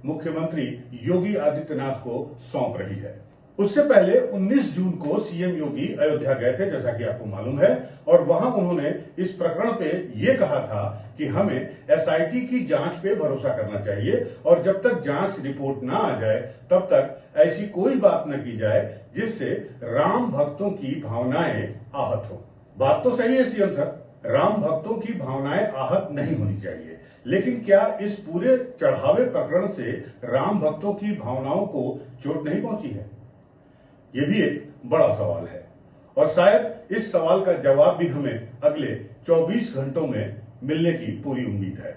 मुख्यमंत्री योगी आदित्यनाथ को सौंप रही है। उससे पहले 19 जून को सीएम योगी अयोध्या गए थे, जैसा कि आपको मालूम है, और वहां उन्होंने इस प्रकरण पे ये कहा था कि हमें एसआईटी की जांच पे भरोसा करना चाहिए और जब तक जांच रिपोर्ट ना आ जाए तब तक ऐसी कोई बात न की जाए जिससे राम भक्तों की भावनाएं आहत हो। बात तो सही है सीएम सर, राम भक्तों की भावनाएं आहत नहीं होनी चाहिए, लेकिन क्या इस पूरे चढ़ावे प्रकरण से राम भक्तों की भावनाओं को चोट नहीं पहुंची है? ये भी एक बड़ा सवाल है और शायद इस सवाल का जवाब भी हमें अगले 24 घंटों में मिलने की पूरी उम्मीद है,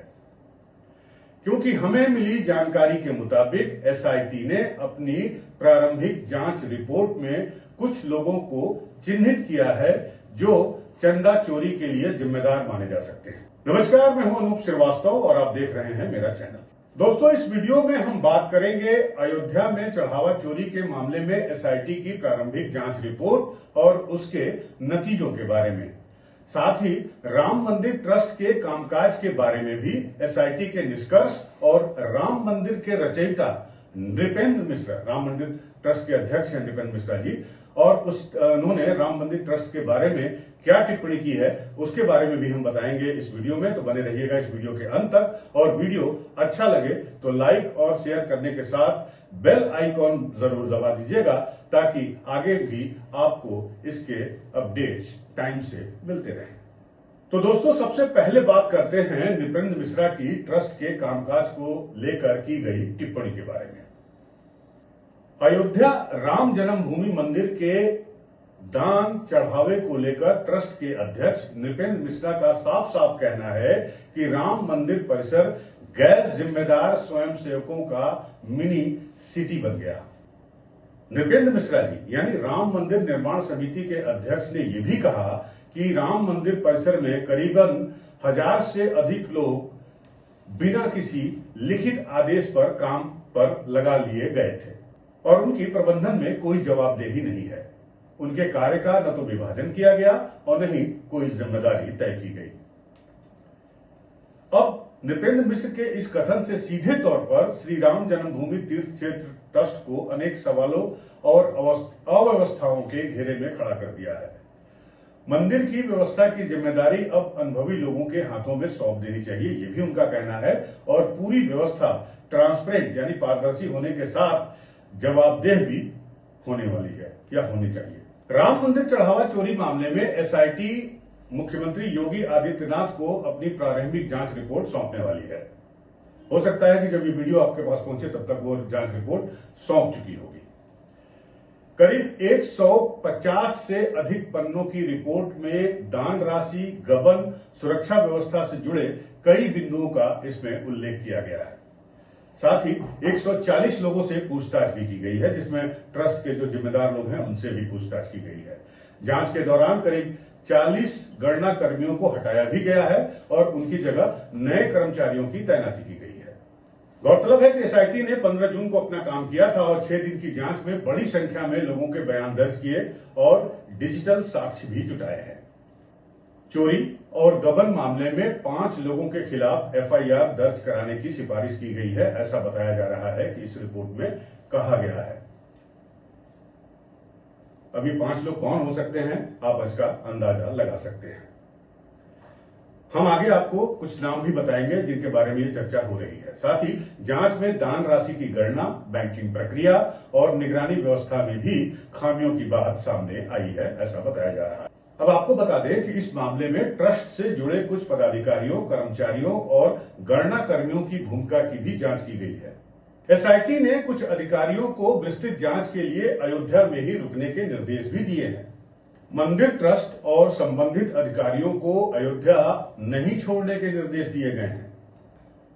क्योंकि हमें मिली जानकारी के मुताबिक एसआईटी ने अपनी प्रारंभिक जांच रिपोर्ट में कुछ लोगों को चिन्हित किया है जो चंदा चोरी के लिए जिम्मेदार माने जा सकते हैं। नमस्कार, मैं हूं अनूप श्रीवास्तव और आप देख रहे हैं मेरा चैनल। दोस्तों, इस वीडियो में हम बात करेंगे अयोध्या में चढ़ावा चोरी के मामले में एसआईटी की प्रारंभिक जांच रिपोर्ट और उसके नतीजों के बारे में। साथ ही राम मंदिर ट्रस्ट के कामकाज के बारे में भी एसआईटी के निष्कर्ष और राम मंदिर के रचयिता नृपेंद्र मिश्रा, राम मंदिर ट्रस्ट के अध्यक्ष हैं नृपेंद्र मिश्रा जी, और उन्होंने राम मंदिर ट्रस्ट के बारे में क्या टिप्पणी की है उसके बारे में भी हम बताएंगे इस वीडियो में। तो बने रहिएगा इस वीडियो के अंत तक, और वीडियो अच्छा लगे तो लाइक और शेयर करने के साथ बेल आइकॉन जरूर दबा दीजिएगा ताकि आगे भी आपको इसके अपडेट्स टाइम से मिलते रहें। तो दोस्तों, सबसे पहले बात करते हैं नृपेंद्र मिश्रा की ट्रस्ट के कामकाज को लेकर की गई टिप्पणी के बारे में। अयोध्या राम जन्मभूमि मंदिर के दान चढ़ावे को लेकर ट्रस्ट के अध्यक्ष नृपेंद्र मिश्रा का साफ साफ कहना है कि राम मंदिर परिसर गैर जिम्मेदार स्वयंसेवकों का मिनी सिटी बन गया। नृपेंद्र मिश्रा जी यानी राम मंदिर निर्माण समिति के अध्यक्ष ने यह भी कहा कि राम मंदिर परिसर में करीबन 1000 से अधिक लोग बिना किसी लिखित आदेश पर काम पर लगा लिए गए थे और उनकी प्रबंधन में कोई जवाबदेही नहीं है। उनके कार्य का न तो विभाजन किया गया और न ही कोई जिम्मेदारी तय की गई। अब नृपेंद्र मिश्र के इस कथन से सीधे तौर पर श्री राम जन्मभूमि तीर्थ क्षेत्र ट्रस्ट को अनेक सवालों और अव्यवस्थाओं के घेरे में खड़ा कर दिया है। मंदिर की व्यवस्था की जिम्मेदारी अब अनुभवी लोगों के हाथों में सौंप देनी चाहिए, यह भी उनका कहना है, और पूरी व्यवस्था ट्रांसपेरेंट यानी पारदर्शी होने के साथ जवाबदेह भी होने वाली है या होनी चाहिए। राम मंदिर चढ़ावा चोरी मामले में एसआईटी मुख्यमंत्री योगी आदित्यनाथ को अपनी प्रारंभिक जांच रिपोर्ट सौंपने वाली है। हो सकता है कि जब ये वीडियो आपके पास पहुंचे तब तक वो जांच रिपोर्ट सौंप चुकी होगी। करीब 150 से अधिक पन्नों की रिपोर्ट में दान राशि, गबन, सुरक्षा व्यवस्था से जुड़े कई बिंदुओं का इसमें उल्लेख किया गया है। साथ ही 140 लोगों से पूछताछ भी की गई है, जिसमें ट्रस्ट के जो जिम्मेदार लोग हैं उनसे भी पूछताछ की गई है। जांच के दौरान करीब 40 गणना कर्मियों को हटाया भी गया है और उनकी जगह नए कर्मचारियों की तैनाती की गई है। गौरतलब है कि एसआईटी ने 15 जून को अपना काम किया था और 6 दिन की जांच में बड़ी संख्या में लोगों के बयान दर्ज किए और डिजिटल साक्ष्य भी जुटाए हैं। चोरी और गबन मामले में 5 लोगों के खिलाफ एफआईआर दर्ज कराने की सिफारिश की गई है, ऐसा बताया जा रहा है कि इस रिपोर्ट में कहा गया है। अभी 5 लोग कौन हो सकते हैं आप इसका अंदाजा लगा सकते हैं। हम आगे आपको कुछ नाम भी बताएंगे जिनके बारे में ये चर्चा हो रही है। साथ ही जांच में दान राशि की गणना, बैंकिंग प्रक्रिया और निगरानी व्यवस्था में भी खामियों की बात सामने आई है, ऐसा बताया जा रहा है। अब आपको बता दें कि इस मामले में ट्रस्ट से जुड़े कुछ पदाधिकारियों, कर्मचारियों और गणना कर्मियों की भूमिका की भी जांच की गई है। एसआईटी ने कुछ अधिकारियों को विस्तृत जांच के लिए अयोध्या में ही रुकने के निर्देश भी दिए हैं। मंदिर ट्रस्ट और संबंधित अधिकारियों को अयोध्या नहीं छोड़ने के निर्देश दिए गए हैं।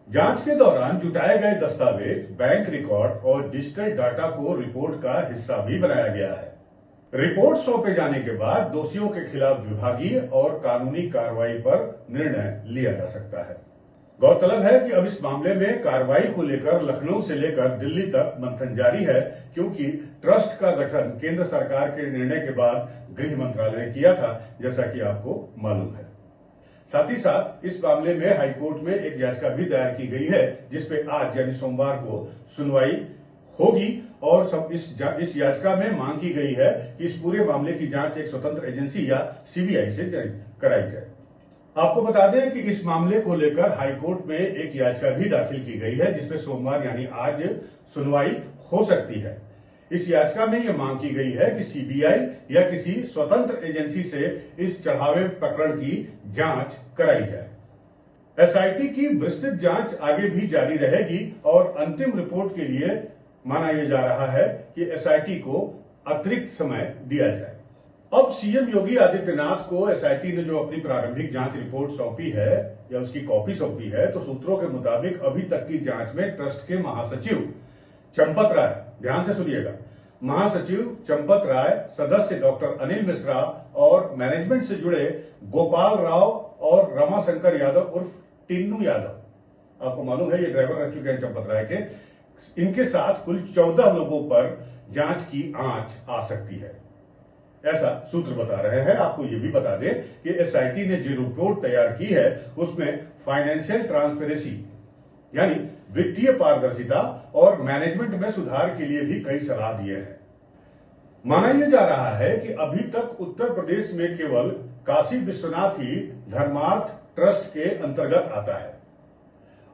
जांच के दौरान जुटाए गए दस्तावेज, बैंक रिकॉर्ड और डिजिटल डाटा को रिपोर्ट का हिस्सा भी बनाया गया है। रिपोर्ट सौंपे जाने के बाद दोषियों के खिलाफ विभागीय और कानूनी कार्रवाई पर निर्णय लिया जा सकता है। गौरतलब है कि अब इस मामले में कार्रवाई को लेकर लखनऊ से लेकर दिल्ली तक मंथन जारी है, क्योंकि ट्रस्ट का गठन केंद्र सरकार के निर्णय के बाद गृह मंत्रालय ने किया था, जैसा कि आपको मालूम है। साथ ही साथ इस मामले में हाईकोर्ट में एक याचिका भी दायर की गई है, जिसपे आज यानी सोमवार को सुनवाई होगी और इस याचिका में मांग की गई है कि इस पूरे मामले की जांच एक स्वतंत्र एजेंसी या सीबीआई से कराई जाए। आपको बता दें कि इस मामले को लेकर हाईकोर्ट में एक याचिका भी दाखिल की गई है, जिसपे सोमवार यानी आज सुनवाई हो सकती है। इस याचिका में यह मांग की गई है कि सीबीआई या किसी स्वतंत्र एजेंसी से इस चढ़ावे प्रकरण की जांच कराई जाए। एसआईटी की विस्तृत जांच आगे भी जारी रहेगी और अंतिम रिपोर्ट के लिए माना यह जा रहा है कि एसआईटी को अतिरिक्त समय दिया जाए। अब सीएम योगी आदित्यनाथ को एसआईटी ने जो अपनी प्रारंभिक जांच रिपोर्ट सौंपी है या उसकी कॉपी सौंपी है, तो सूत्रों के मुताबिक अभी तक की जांच में ट्रस्ट के महासचिव चंपत राय, ध्यान से सुनिएगा, महासचिव चंपत राय, सदस्य डॉक्टर अनिल मिश्रा और मैनेजमेंट से जुड़े गोपाल राव और रमाशंकर यादव उर्फ टिन्नू यादव, आपको मालूम है ये ड्राइवर रह चुके हैं चंपत राय के, इनके साथ कुल 14 लोगों पर जांच की आंच आ सकती है, ऐसा सूत्र बता रहे हैं। आपको यह भी बता दें कि एसआईटी ने जो रिपोर्ट तैयार की है उसमें फाइनेंशियल ट्रांसपेरेंसी यानी वित्तीय पारदर्शिता और मैनेजमेंट में सुधार के लिए भी कई सलाह दिए हैं। माना यह जा रहा है कि अभी तक उत्तर प्रदेश में केवल काशी विश्वनाथ ही धर्मार्थ ट्रस्ट के अंतर्गत आता है।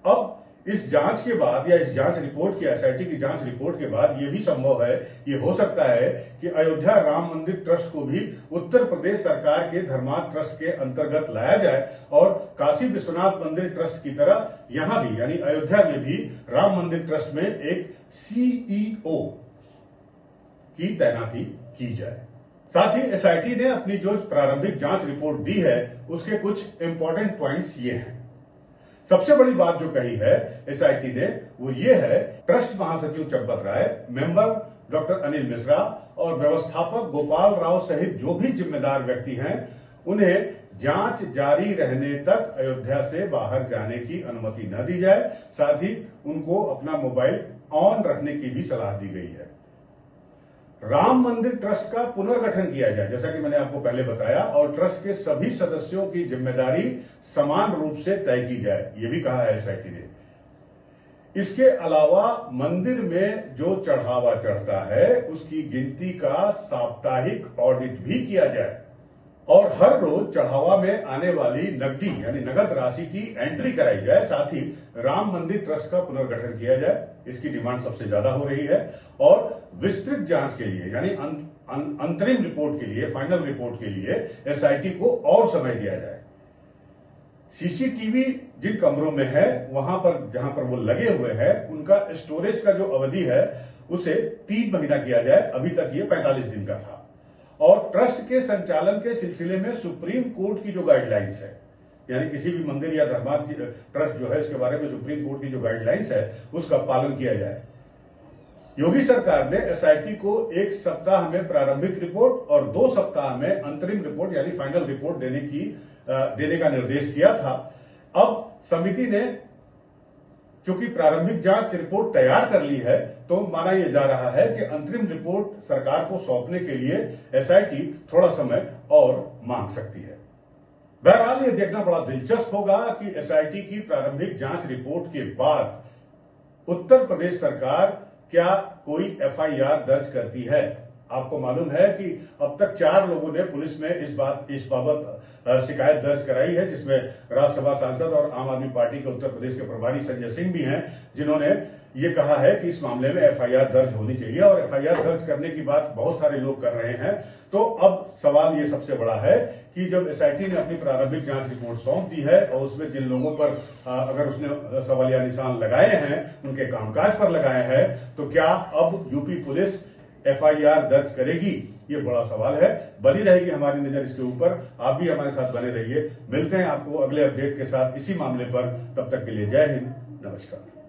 अब इस जांच के बाद या इस जांच रिपोर्ट की, एसआईटी की जांच रिपोर्ट के बाद यह भी संभव है, ये हो सकता है कि अयोध्या राम मंदिर ट्रस्ट को भी उत्तर प्रदेश सरकार के धर्मार्थ ट्रस्ट के अंतर्गत लाया जाए और काशी विश्वनाथ मंदिर ट्रस्ट की तरह यहां भी यानी अयोध्या में भी राम मंदिर ट्रस्ट में एक सीईओ की तैनाती की जाए। साथ ही एसआईटी ने अपनी जो प्रारंभिक जांच रिपोर्ट दी है उसके कुछ इंपॉर्टेंट पॉइंट्स ये हैं। सबसे बड़ी बात जो कही है एसआईटी ने वो ये है, ट्रस्ट महासचिव चंपत राय, मेंबर डॉक्टर अनिल मिश्रा और व्यवस्थापक गोपाल राव सहित जो भी जिम्मेदार व्यक्ति हैं उन्हें जांच जारी रहने तक अयोध्या से बाहर जाने की अनुमति न दी जाए। साथ ही उनको अपना मोबाइल ऑन रखने की भी सलाह दी गई है। राम मंदिर ट्रस्ट का पुनर्गठन किया जाए, जैसा कि मैंने आपको पहले बताया, और ट्रस्ट के सभी सदस्यों की जिम्मेदारी समान रूप से तय की जाए, यह भी कहा है एसआईटी ने। इसके अलावा मंदिर में जो चढ़ावा चढ़ता है उसकी गिनती का साप्ताहिक ऑडिट भी किया जाए और हर रोज चढ़ावा में आने वाली नकदी यानी नगद राशि की एंट्री कराई जाए। साथ ही राम मंदिर ट्रस्ट का पुनर्गठन किया जाए, इसकी डिमांड सबसे ज्यादा हो रही है। और विस्तृत जांच के लिए यानी अंतरिम रिपोर्ट के लिए, फाइनल रिपोर्ट के लिए एसआईटी को और समय दिया जाए। सीसीटीवी जिन कमरों में है वहां पर जहां पर वो लगे हुए हैं उनका स्टोरेज का जो अवधि है उसे 3 महीना किया जाए, अभी तक ये 45 दिन का था। और ट्रस्ट के संचालन के सिलसिले में सुप्रीम कोर्ट की जो गाइडलाइंस है यानी किसी भी मंदिर या धर्मार्थ ट्रस्ट जो है इसके बारे में सुप्रीम कोर्ट की जो गाइडलाइंस है उसका पालन किया जाए। योगी सरकार ने एसआईटी को 1 सप्ताह में प्रारंभिक रिपोर्ट और 2 सप्ताह में अंतरिम रिपोर्ट यानी फाइनल रिपोर्ट देने का निर्देश किया था। अब समिति ने चूंकि प्रारंभिक जांच रिपोर्ट तैयार कर ली है तो माना यह जा रहा है कि अंतरिम रिपोर्ट सरकार को सौंपने के लिए एसआईटी थोड़ा समय और मांग सकती है। बहरहाल यह देखना बड़ा दिलचस्प होगा कि एसआईटी की प्रारंभिक जांच रिपोर्ट के बाद उत्तर प्रदेश सरकार क्या कोई एफआईआर दर्ज करती है। आपको मालूम है कि अब तक 4 लोगों ने पुलिस में इस बाबत शिकायत दर्ज कराई है, जिसमें राज्यसभा सांसद और आम आदमी पार्टी के उत्तर प्रदेश के प्रभारी संजय सिंह भी हैं, जिन्होंने ये कहा है कि इस मामले में एफआईआर दर्ज होनी चाहिए और एफआईआर दर्ज करने की बात बहुत सारे लोग कर रहे हैं। तो अब सवाल ये सबसे बड़ा है कि जब एसआईटी ने अपनी प्रारंभिक जांच रिपोर्ट सौंप दी है और उसमें जिन लोगों पर अगर उसने सवालिया निशान लगाए हैं उनके कामकाज पर लगाए हैं, तो क्या अब यूपी पुलिस एफआईआर दर्ज करेगी, ये बड़ा सवाल है। बनी रहेगी हमारी नजर इसके ऊपर, आप भी हमारे साथ बने रहिए। मिलते हैं आपको अगले अपडेट के साथ इसी मामले पर, तब तक के लिए जय हिंद, नमस्कार।